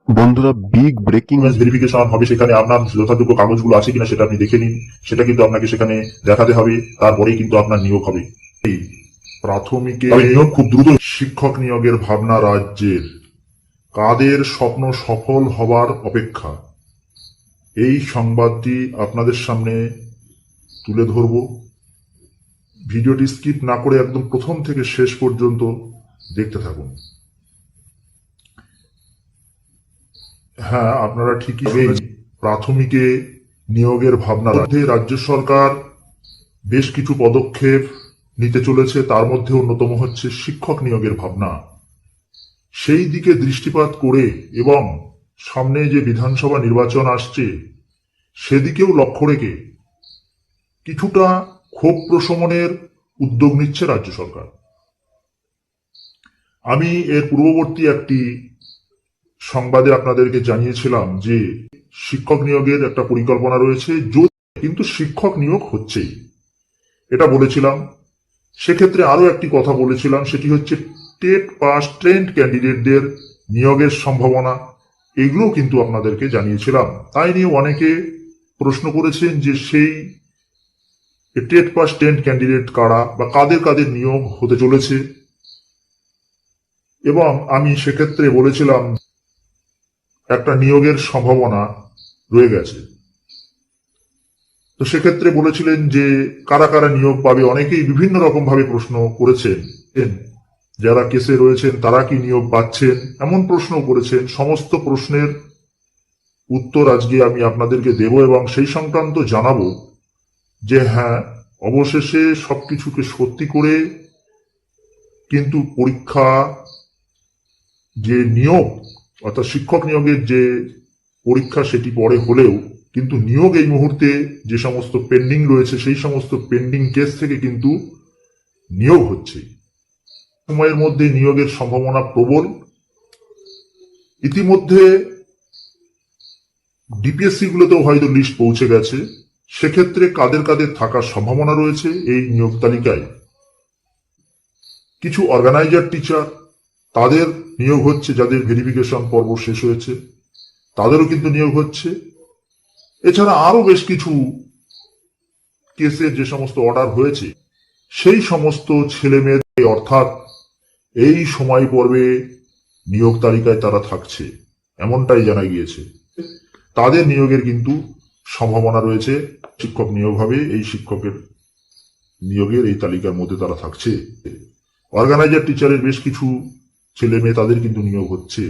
বন্ধুরা, big breaking verification হবে, সেখানে আপনার যথাযোগ্য কাগজগুলো আছে কিনা সেটা আপনি দেখে নিন। সেটা কিন্তু আপনাকে সেখানে দেখাতে হবে, তারপরেই কিন্তু আপনার নিয়োগ হবে। এই প্রাথমিকে নিয়োগ খুব দ্রুত। শিক্ষক নিয়োগের ভাবনা রাজ্যের, কাদের স্বপ্ন সফল হবার অপেক্ষা, এই সংবাদটি আপনাদের সামনে তুলে ধরব। ভিডিওটি স্কিপ না করে একদম প্রথম থেকে শেষ পর্যন্ত দেখতে থাকুন। হ্যাঁ, আপনারা ঠিকই শুনেছেন, প্রাথমিকে নিয়োগের ভাবনা মধ্যে রাজ্য সরকার বেশ কিছু পদক্ষেপ নিতে চলেছে। তার মধ্যে অন্যতম হচ্ছে শিক্ষক নিয়োগের ভাবনা। সেই দিকে দৃষ্টিপাত করে এবং সামনে যে বিধানসভা নির্বাচন আসছে সেদিকেও লক্ষ্য রেখে কিছুটা ক্ষোভ প্রশমনের উদ্যোগ নিচ্ছে রাজ্য সরকার। আমি এর পূর্ববর্তী একটি সংবাদে আপনাদেরকে জানিয়েছিলাম যে শিক্ষক নিয়োগের একটা পরিকল্পনা রয়েছে, কিন্তু শিক্ষক নিয়োগ হচ্ছেই, এটা বলেছিলাম। সেক্ষেত্রে আরো একটি কথা বলেছিলাম, সেটি হচ্ছে টেট পাস ট্রেন্ড ক্যান্ডিডেটদের নিয়োগের সম্ভাবনা। এগুলো কিন্তু আপনাদেরকে জানিয়েছিলাম। তাই নিয়ে অনেকে প্রশ্ন করেছেন যে সেই টেট পাস ট্রেন্ড ক্যান্ডিডেট কারা বা কাদের কাদের নিয়োগ হতে চলেছে, এবং আমি সেক্ষেত্রে বলেছিলাম একটা নিয়োগের সম্ভাবনা রয়ে গেছে। তো সেক্ষেত্রে বলেছিলেন যে কারা কারা নিয়োগ পাবে। অনেকেই বিভিন্ন রকম ভাবে প্রশ্ন করেছেন, যারা কেসে রয়েছেন তারা কি নিয়োগ পাচ্ছেন, এমন প্রশ্ন করেছেন। সমস্ত প্রশ্নের উত্তর আজকে আমি আপনাদেরকে দেব এবং সেই সংক্রান্ত জানাবো যে হ্যাঁ, অবশেষে সবকিছুকে সত্যি করে কিন্তু পরীক্ষা যে নিয়োগ অর্থাৎ শিক্ষক নিয়োগের যে পরীক্ষা সেটি পরে হলেও কিন্তু নিয়োগ এই মুহূর্তে যে সমস্ত পেন্ডিং রয়েছে সেই সমস্ত পেন্ডিং কেস থেকে কিন্তু নিয়োগ হচ্ছে। সময়ের মধ্যে নিয়োগের সম্ভাবনা প্রবল। ইতিমধ্যে ডিপিএসসি গুলোতেও হয়তো লিস্ট পৌঁছে গেছে। সেক্ষেত্রে কাদের কাদের থাকার সম্ভাবনা রয়েছে এই নিয়োগ তালিকায়, কিছু অর্গানাইজার টিচার তাদের নিয়োগ হচ্ছে, যাদের ভেরিফিকেশন পর্ব শেষ হয়েছে তাদেরও কিন্তু নিয়োগ হচ্ছে। এছাড়া আরো বেশ কিছু কেসের যে সমস্ত অর্ডার হয়েছে সেই সমস্ত ছেলে মেয়েদের অর্থাৎ এই সময় পর্বে নিয়োগ তালিকায় তারা থাকছে, এমনটাই জানা গিয়েছে। তাদের নিয়োগের কিন্তু সম্ভাবনা রয়েছে। শিক্ষক নিয়োগ হবে, এই শিক্ষকের নিয়োগের এই তালিকার মধ্যে তারা থাকছে। অর্গানাইজার টিচারের বেশ কিছু ছেলে মেয়ে তাদের কিন্তু নিয়োগ হচ্ছে।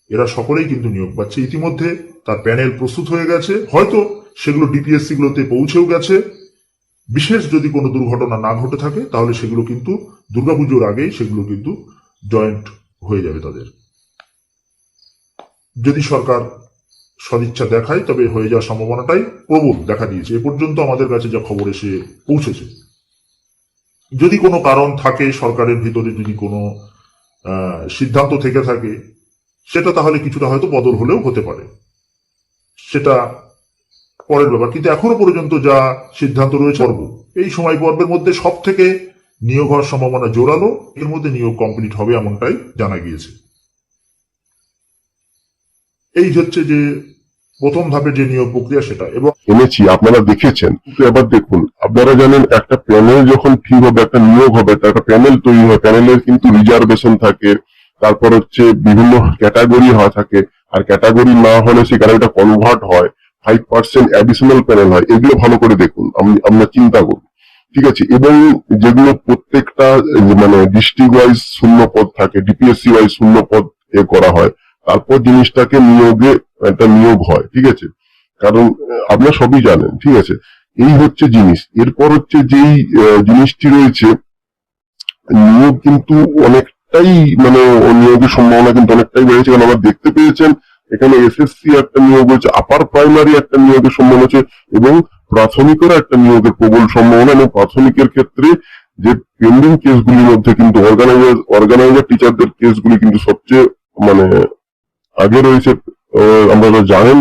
এরা সকলেই কিন্তু নিয়োগ পাচ্ছে। ইতিমধ্যে তার প্যানেল প্রস্তুত হয়ে গেছে, হয়তো সেগুলো ডিপিএসসি গুলোতে পৌঁছেও গেছে। বিশেষ যদি কোনো দুর্ঘটনা না ঘটে থাকে তাহলে সেগুলো কিন্তু দুর্গাপুজোর আগেই সেগুলো কিন্তু জয়েন্ট হয়ে যাবে তাদের। যদি সরকার সদিচ্ছা দেখায় তবে হয়ে যাওয়ার সম্ভাবনাটাই প্রবল দেখা দিয়েছে। এ পর্যন্ত আমাদের কাছে যা খবর এসে পৌঁছেছে। যদি কোনো কারণ থাকে সরকারের ভিতরে, যদি কোনো সিদ্ধান্ত থেকে থাকে, সেটা তাহলে কিছুটা হয়তো বদল হলেও হতে পারে, সেটা পরের ব্যাপার। কিন্তু এখনো পর্যন্ত যা সিদ্ধান্ত রয়েছে এই সময় পর্বের মধ্যে সব থেকে নিয়োগ হওয়ার সম্ভাবনা জোরালো। এর মধ্যে নিয়োগ কমপ্লিট হবে এমনটাই জানা গিয়েছে। এই হচ্ছে যে প্রথম ধাপে যে নিয়োগ প্রক্রিয়া সেটা। এবং এনেছি আপনারা দেখেছেন। এবার দেখুন, আপনারা জানেন একটা প্যানেল যখন ঠিক হবে, একটা নিয়োগ হবে, একটা প্যানেল তৈরি হয়, প্যানেলের কিন্তু রিজার্ভেশন থাকে, তারপর হচ্ছে বিভিন্ন ক্যাটাগরি থাকে, আর ক্যাটাগরি না হলে সেখানে ওটা কনভার্ট হয়, 5% অ্যাডিশনাল প্যানেল হয়। এগুলো ভালো করে দেখুন, আমরা চিন্তা করুন, ঠিক আছে। এবং যেগুলো প্রত্যেকটা মানে ডিস্ট্রিক্ট ওয়াইজ শূন্য পদ থাকে, ডিপিএসসি ওয়াইজ শূন্য পদ করা হয়, তারপর জিনিসটাকে নিয়োগে একটা নিয়োগ হয়, ঠিক আছে। কারণ আপনারা সবই জানেন, ঠিক আছে। এই হচ্ছে জিনিস। এরপর হচ্ছে যেই জিনিসটি রয়েছে, নিয়োগ কিন্তু অনেকটাই মানে নিয়োগের সম্ভাবনা কিন্তু অনেকটাই বেড়েছে। কারণ আমরা দেখতে পেয়েছেন এখানে এসএসসি একটা নিয়োগ হয়েছে, আপার প্রাইমারি একটা নিয়োগের সম্ভাবনা হচ্ছে, এবং প্রাথমিকেরও একটা নিয়োগের প্রবল সম্ভাবনা। এবং প্রাথমিকের ক্ষেত্রে যে পেন্ডিং কেসগুলির মধ্যে কিন্তু অর্গানাইজার টিচারদের কেসগুলি কিন্তু সবচেয়ে মানে আগে রয়েছে। আপনারা জানেন,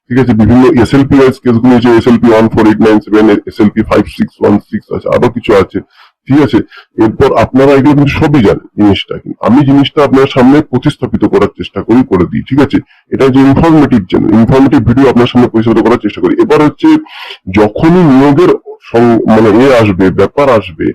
ঠিক আছে। বিভিন্ন এসএলপি ওয়াইজ কেসগুলো হচ্ছে এসএলপি 14897, এসএলপি 5616 আছে, আরো কিছু আছে। ঠিক আছে। এরপর আপনারা এগুলো কিন্তু সবই জানেন জিনিসটা, কিন্তু আমি জিনিসটা আপনার সামনে প্রতিস্থাপিত করার চেষ্টা করি, করে দিই। ঠিক আছে, এটা যে ইনফরমেটিভ চ্যানেল, ইনফরমেটিভ ভিডিও আপনার সামনে প্রতিস্থাপিত করার চেষ্টা করি। এবার হচ্ছে যখনই নিয়োগের মানে আসবে, ব্যাপার আসবে,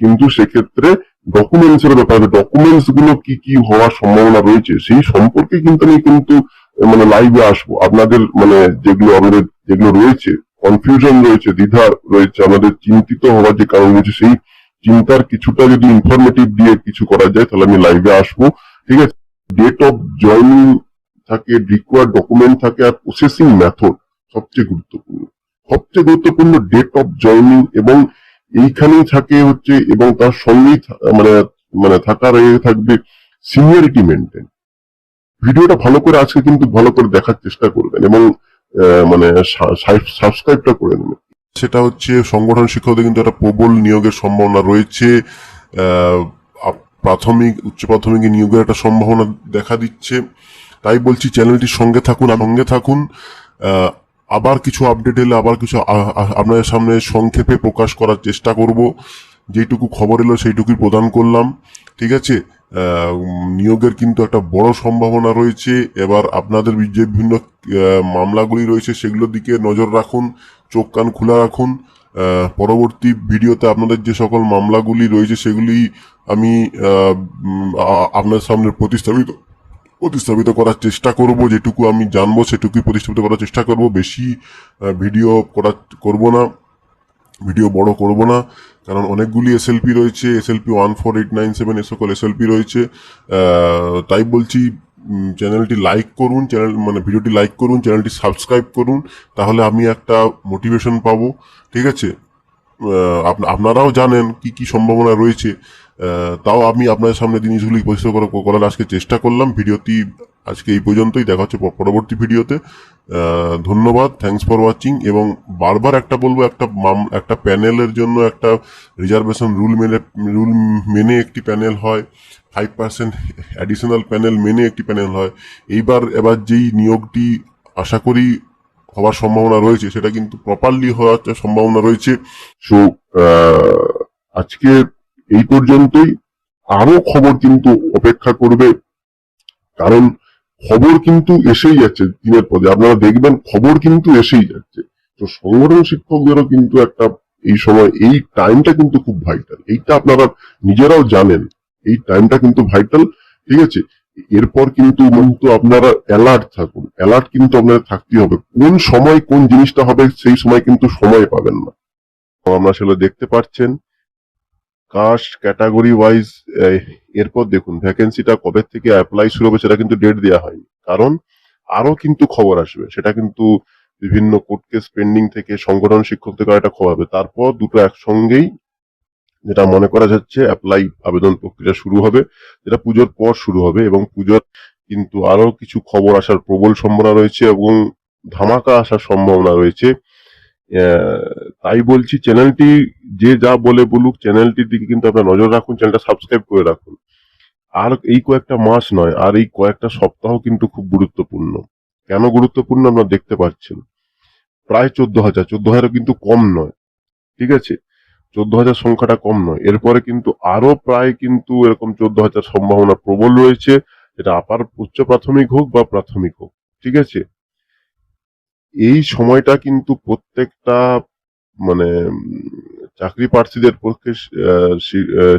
কিন্তু সেক্ষেত্রে ডকুমেন্টস এর ব্যাপার, ডকুমেন্টস গুলো কি কি হওয়ার সম্ভাবনা রয়েছে সেই সম্পর্কে কিন্তু আমি কিন্তু মানে লাইভে আসবো। আপনাদের মানে যেগুলো রয়েছে, কনফিউশন রয়েছে, দ্বিধা রয়েছে, আমাদের চিন্তিত হওয়ার যে কারণ রয়েছে, সেই চিন্তার কিছুটা যদি ইনফরমেটিভ দিয়ে কিছু করা যায় তাহলে আমি লাইভে আসবো। ঠিক আছে, ডেট অফ জয়নিং থাকে, রিকোয়ার্ড ডকুমেন্ট থাকে, আর প্রসেসিং মেথড সবচেয়ে গুরুত্বপূর্ণ। সবচেয়ে গুরুত্বপূর্ণ ডেট অফ জয়নিং, এবং এইখানেই থাকে হচ্ছে, এবং তার সঙ্গেই মানে মানে থাকার থাকবে সিনিয়রিটি মেনটেন। ভিডিওটা ভালো করে আজকে কিন্তু ভালো করে দেখার চেষ্টা করবেন, এবং মানে সাবস্ক্রাইবটা করে নেবেন। সেটা হচ্ছে সংগঠন শিক্ষকদের কিন্তু একটা প্রবল নিয়োগের সম্ভাবনা রয়েছে। প্রাথমিক, উচ্চ প্রাথমিক নিয়োগের একটা সম্ভাবনা দেখা দিচ্ছে। তাই বলছি চ্যানেলটির সঙ্গে থাকুন। আবার কিছু আপডেট এলে আবার কিছু আপনাদের সামনে সংক্ষেপে প্রকাশ করার চেষ্টা করব। যেটুকু খবর এলো সেইটুকুই প্রদান করলাম। ঠিক আছে, নিয়োগের কিন্তু একটা বড় সম্ভাবনা রয়েছে। এবার আপনাদের যে বিভিন্ন মামলাগুলি রয়েছে সেগুলোর দিকে নজর রাখুন, চোখ কান খোলা রাখুন। পরবর্তী ভিডিওতে আপনাদের যে সকল মামলাগুলি রয়েছে সেগুলি আমি আপনাদের সামনে প্রতিস্থাপিত করার চেষ্টা করব। যেটুকু আমি জানবো সেটুকুই প্রতিস্থাপিত করার চেষ্টা করব। বেশি ভিডিও করব না, ভিডিও বড় করব না, কারণ অনেকগুলি এসএলপি রয়েছে, এসএলপি 14897 এ সকল এসএলপি রয়েছে। তাই বলছি চ্যানেলটি লাইক করুন, ভিডিওটি লাইক করুন, চ্যানেলটি সাবস্ক্রাইব করুন, তাহলে আমি একটা মোটিভেশন পাবো। ঠিক আছে, আপনারাও জানেন কি কি সম্ভাবনা রয়েছে, তাও আমি আপনাদের সামনে জিনিসগুলি পরিষ্কার করার আজকে চেষ্টা করলাম। ভিডিওটি আজকে এই পর্যন্তই, দেখা হচ্ছে পরবর্তী ভিডিওতে। ধন্যবাদ, থ্যাঙ্কস ফর ওয়াচিং। এবং বারবার একটা বলবো, একটা প্যানেলের জন্য একটা রিজার্ভেশন রুল মেনে একটি প্যানেল হয়, 5% অ্যাডিশনাল প্যানেল মেনে একটি প্যানেল হয়। এবার যেই নিয়োগটি আশা করি হওয়ার সম্ভাবনা রয়েছে সেটা কিন্তু প্রপারলি হওয়ার সম্ভাবনা রয়েছে। সো আজকে এই পর্যন্তই। আরো খবর কিন্তু অপেক্ষা করবে, কারণ খবর কিন্তু এসেই যাচ্ছে দিনের পরে। আপনারা দেখবেন খবর কিন্তু এসেই যাচ্ছে। তো সংগঠন শিক্ষকদেরও কিন্তু একটা এই সময়, এই টাইমটা কিন্তু খুব ভাইটাল। এইটা আপনারা নিজেরাও জানেন, এই টাইমটা কিন্তু ভাইটাল। ঠিক আছে, এরপর কিন্তু আপনারা অ্যালার্ট থাকুন, অ্যালার্ট কিন্তু আপনাদের থাকতেই হবে। কোন সময় কোন জিনিসটা হবে সেই সময় কিন্তু সময় পাবেন না। আমরা সেগুলো দেখতে পাচ্ছেন কাস্ট ক্যাটাগরি ওয়াইজ। এরপর দেখুন ভ্যাকেন্সিটা কবে থেকে অ্যাপ্লাই শুরু হবে সেটা কিন্তু ডেট দেওয়া হয়নি, কারণ আরো কিন্তু খবর আসবে। সেটা কিন্তু বিভিন্ন কোর্ট কেস পেন্ডিং থেকে সংগঠন শিক্ষক থেকে একটা খবর হবে। তারপর দুটো একসঙ্গেই যেটা মনে করা যাচ্ছে অ্যাপ্লাই আবেদন প্রক্রিয়া শুরু হবে, যেটা পুজোর পর শুরু হবে। এবং পুজোর কিন্তু আরো কিছু খবর আসার প্রবল সম্ভাবনা রয়েছে, এবং ধামাকা আসার সম্ভাবনা রয়েছে। তাই বলছি চ্যানেলটি যে যা বলে বলুক, চ্যানেলটির দিকে কিন্তু আপনারা নজর রাখুন, চ্যানেলটা সাবস্ক্রাইব করে রাখুন। আর এই কয়েকটা মাস নয়, আর এই কয়েকটা সপ্তাহ কিন্তু খুব গুরুত্বপূর্ণ। কেন গুরুত্বপূর্ণ আপনারা দেখতে পাচ্ছেন, প্রায় 14,000 কিন্তু কম নয়। ঠিক আছে, 14,000 সংখ্যাটা কম নয়। এরপরে কিন্তু আরো প্রায় কিন্তু এরকম 14,000 সম্ভাবনা প্রবল রয়েছে, এটা আপার উচ্চ প্রাথমিক হোক বা প্রাথমিক হোক। ঠিক আছে, এই সময়টা কিন্তু প্রত্যেকটা মানে চাকরি প্রার্থীদের পক্ষে,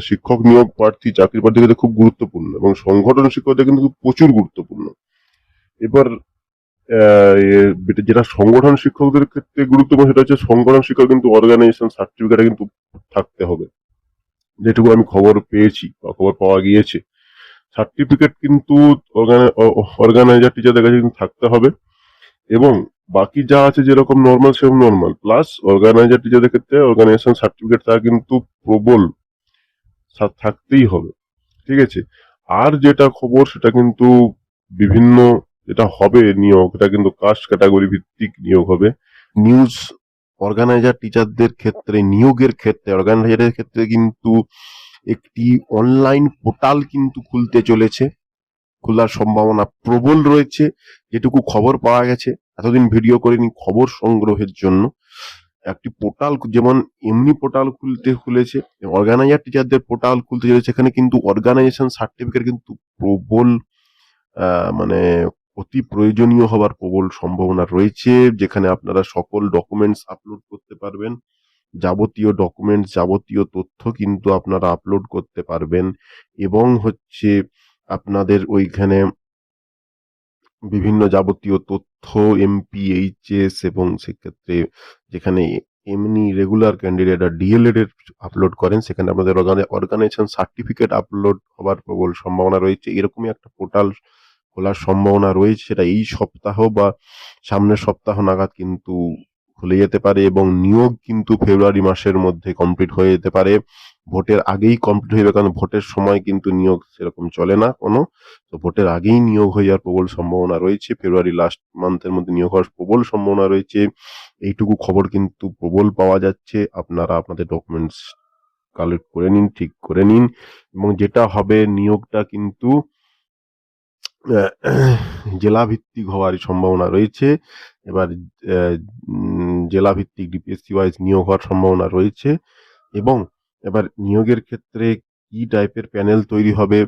শিক্ষক নিয়োগ প্রার্থী, চাকরি প্রার্থীদের খুব গুরুত্বপূর্ণ, এবং সংগঠন শিক্ষকদের কিন্তু প্রচুর গুরুত্বপূর্ণ। এবার যেটা সংগঠন শিক্ষকদের ক্ষেত্রে গুরুত্বপূর্ণ সেটা হচ্ছে সংগঠন শিক্ষক কিন্তু অর্গানাইজেশন সার্টিফিকেট কিন্তু থাকতে হবে। যেটুকু আমি খবর পেয়েছি বা খবর পাওয়া গিয়েছে, সার্টিফিকেট কিন্তু অর্গানাইজার টিচারদের কাছে কিন্তু থাকতে হবে। এবং বাকি যা আছে যেরকম নর্মাল সেরকম নর্মাল, প্লাস অর্গানাইজার টিচারদের ক্ষেত্রে অর্গানাইজেশন সার্টিফিকেট তারা কিন্তু প্রবল থাকতেই হবে। ঠিক আছে, আর যেটা খবর সেটা কিন্তু বিভিন্ন যেটা হবে নিয়োগ, এটা কিন্তু কাস্ট ক্যাটাগরি ভিত্তিক নিয়োগ হবে। নিউজ অর্গানাইজার টিচারদের ক্ষেত্রে, নিয়োগের ক্ষেত্রে, অর্গানাইজারের ক্ষেত্রে কিন্তু একটি অনলাইন পোর্টাল কিন্তু খুলতে চলেছে, খোলার সম্ভাবনা প্রবল রয়েছে। যেটুকু খবর পাওয়া গেছে, এতদিন ভিডিও করিনি খবর সংগ্রহের জন্য, একটি পোর্টাল, যেমন এমনি পোর্টাল খুলেছে, অর্গানাইজার টিচারদের পোর্টাল খুলতে চলেছে, সেখানে কিন্তু অর্গানাইজেশন সার্টিফিকেট কিন্তু প্রবল মানে অতি প্রয়োজনীয় হবার প্রবল সম্ভাবনা রয়েছে, যেখানে আপনারা সকল ডকুমেন্টস আপলোড করতে পারবেন। যাবতীয় ডকুমেন্টস, যাবতীয় তথ্য কিন্তু আপনারা আপলোড করতে পারবেন, এবং হচ্ছে আপনাদের ওইখানে বিভিন্ন যাবতীয় তথ্য এমপিএইচএস, এবং সেক্ষেত্রে যেখানে এমনি রেগুলার ক্যান্ডিডেট আর ডিএলএড এর আপলোড করেন, সেখানে আপনাদের অর্গানাইজেশন সার্টিফিকেট আপলোড হবার প্রবল সম্ভাবনা রয়েছে। এরকমই একটা পোর্টাল খোলার সম্ভাবনা রয়েছে, সেটা এই সপ্তাহ বা সামনের সপ্তাহ নাগাদ কিন্তু খুলে যেতে পারে, এবং নিয়োগ কিন্তু ফেব্রুয়ারি মাসের মধ্যে কমপ্লিট হয়ে যেতে পারে। ভোটের আগেই কমপ্লিট হয়ে যাবে, কারণ ভোটের সময় কিন্তু নিয়োগ সেরকম চলে না কোনো, তো ভোটের আগেই নিয়োগ হয়ে যাওয়ার প্রবল সম্ভাবনা রয়েছে। ফেব্রুয়ারি লাস্ট মান্থের মধ্যে নিয়োগ হওয়ার প্রবল সম্ভাবনা রয়েছে। এইটুকু খবর কিন্তু প্রবল পাওয়া যাচ্ছে। আপনারা আপনাদের ডকুমেন্টস কালেক্ট করে নিন, ঠিক করে নিন, এবং যেটা হবে নিয়োগটা কিন্তু জেলা ভিত্তিক হওয়ার সম্ভাবনা রয়েছে। এবার জেলা ভিত্তিক ডিপিএসসি ওয়াইজ নিয়োগ হওয়ার সম্ভাবনা রয়েছে, এবং এবার নিয়োগের ক্ষেত্রে কি টাইপের প্যানেল তৈরি হবে,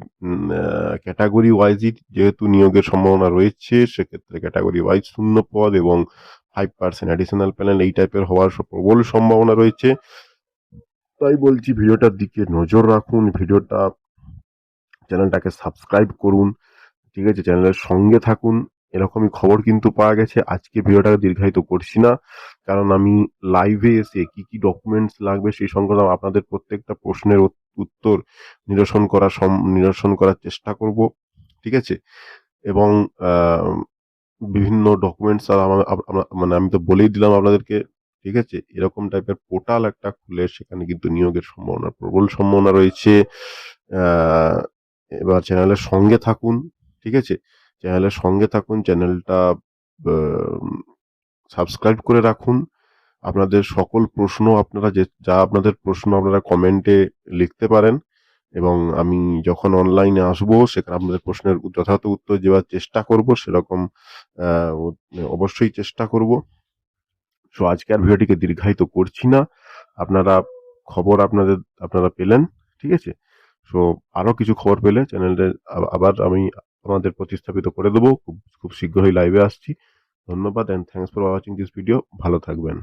ক্যাটাগরি ওয়াইজই যেহেতু নিয়োগের সম্ভাবনা রয়েছে, সেক্ষেত্রে ক্যাটাগরি ওয়াইজ 0 পদ এবং 5% অ্যাডিশনাল প্যানেল এই টাইপের হওয়ার প্রবল সম্ভাবনা রয়েছে। তাই বলছি, ভিডিওটার দিকে নজর রাখুন, চ্যানেলটাকে সাবস্ক্রাইব করুন, ঠিক আছে, চ্যানেলের সঙ্গে থাকুন। এরকমই খবর কিন্তু পাওয়া গেছে। আজকে ভিডিওটাকে দীর্ঘায়িত করছি না, কারণ আমি লাইভে এসে কি কি ডকুমেন্টস লাগবে সেই সংক্রান্ত আপনাদের প্রত্যেকটা প্রশ্নের উত্তর নিরসন করার চেষ্টা করব, ঠিক আছে। এবং বিভিন্ন ডকুমেন্টস মানে আমি তো বলেই দিলাম আপনাদেরকে, ঠিক আছে। এরকম টাইপের পোর্টাল একটা খুলে সেখানে কিন্তু নিয়োগের প্রবল সম্ভাবনা রয়েছে। এবার চ্যানেলের সঙ্গে থাকুন, ঠিক আছে, চ্যানেলের সঙ্গে থাকুন, চ্যানেলটা সাবস্ক্রাইব করে রাখুন। আপনাদের সকল প্রশ্ন, আপনাদের প্রশ্ন আপনারা কমেন্টে লিখতে পারেন, এবং আমি যখন অনলাইনে আসবো সেখানে আপনাদের প্রশ্নের যথাযথ উত্তর দেওয়ার চেষ্টা করব, সেরকম অবশ্যই চেষ্টা করব। সো আজকে আর ভিডিওটিকে দীর্ঘায়িত করছি না। আপনারা পেলেন, ঠিক আছে। সো আরো কিছু খবর পেলে চ্যানেলটা আবার আমি আমাদের প্রতিস্থাপিত করে দেবো, খুব শীঘ্রই লাইভে আসছি। ধন্যবাদ, and thanks for watching this video. ভালো থাকবেন।